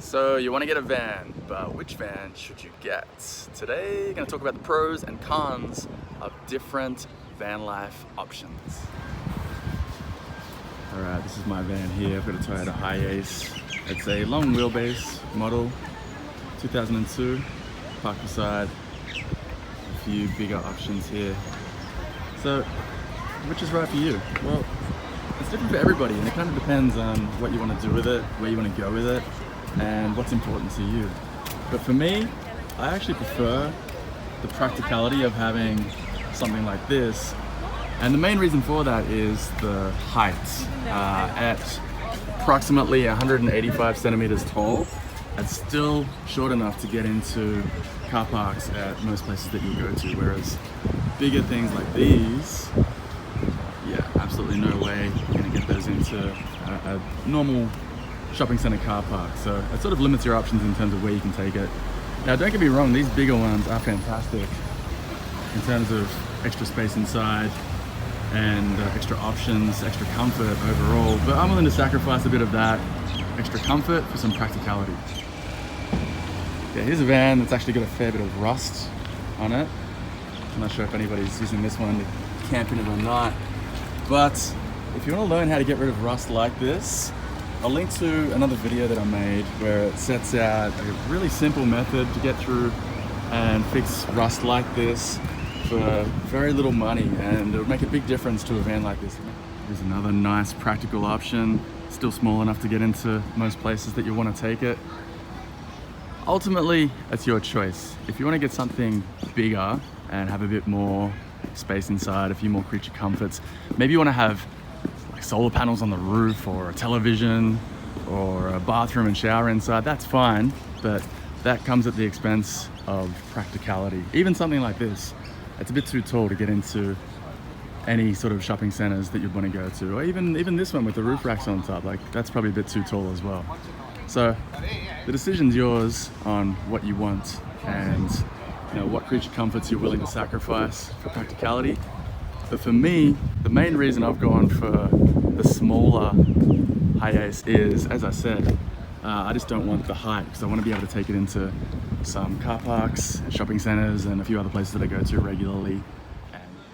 So you want to get a van, but which van should you get? Today, I'm going to talk about the pros and cons of different van life options. Alright, this is my van here. I've got a Toyota Hiace. It's a long wheelbase model, 2002, parked beside a few bigger options here. So, which is right for you? Well, it's different for everybody, and it kind of depends on what you want to do with it, where you want to go with it, and what's important to you. But for me, I actually prefer the practicality of having something like this, and the main reason for that is the height. At approximately 185 centimeters tall, it's still short enough to get into car parks at most places that you go to, whereas bigger things like these, yeah, absolutely no way you're gonna get those into a normal shopping center car park. So it sort of limits your options in terms of where you can take it. Now, don't get me wrong, these bigger ones are fantastic in terms of extra space inside and extra options, extra comfort overall, but I'm willing to sacrifice a bit of that extra comfort for some practicality. Yeah, here's a van that's actually got a fair bit of rust on it. I'm not sure if anybody's using this one to camp in it or not, but if you want to learn how to get rid of rust like this, I'll link to another video that I made where it sets out a really simple method to get through and fix rust like this for very little money, and it would make a big difference to a van like this. Here's another nice practical option, still small enough to get into most places that you want to take it. Ultimately, it's your choice. If you want to get something bigger and have a bit more space inside, a few more creature comforts, maybe you want to have like solar panels on the roof or a television or a bathroom and shower inside, that's fine, but that comes at the expense of practicality. Even something like this, it's a bit too tall to get into any sort of shopping centers that you'd want to go to, or even this one with the roof racks on top, like that's probably a bit too tall as well. So the decision's yours on what you want and what creature comforts you're willing to sacrifice for practicality. But for me, the main reason I've gone for the smaller Hiace is, as I said, I just don't want the height, because I want to be able to take it into some car parks, shopping centers, and a few other places that I go to regularly.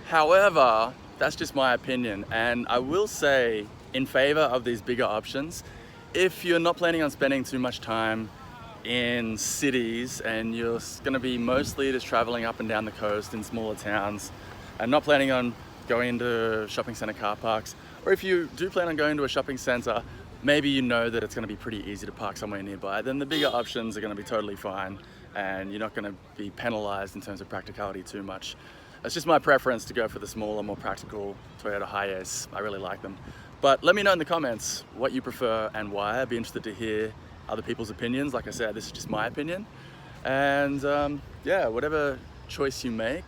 However, that's just my opinion, and I will say in favor of these bigger options, if you're not planning on spending too much time in cities and you're going to be mostly just traveling up and down the coast in smaller towns and not planning on going into shopping center car parks, or if you do plan on going to a shopping center, maybe you know that it's going to be pretty easy to park somewhere nearby, then the bigger options are going to be totally fine and you're not going to be penalized in terms of practicality too much. It's just my preference to go for the smaller, more practical Toyota Hiace. I really like them. But let me know in the comments what you prefer and why. I'd be interested to hear other people's opinions. Like I said, this is just my opinion. And yeah, whatever choice you make,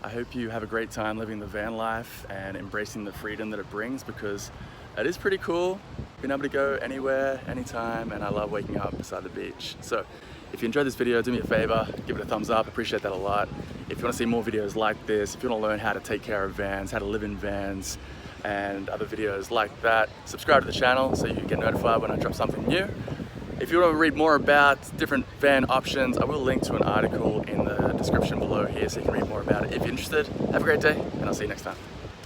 I hope you have a great time living the van life and embracing the freedom that it brings, because it is pretty cool being able to go anywhere, anytime, and I love waking up beside the beach. So if you enjoyed this video, do me a favor, give it a thumbs up, appreciate that a lot. If you want to see more videos like this, if you want to learn how to take care of vans, how to live in vans, and other videos like that, subscribe to the channel so you get notified when I drop something new. If you want to read more about different van options, I will link to an article in the description below here so you can read more about it. If you're interested, have a great day, and I'll see you next time.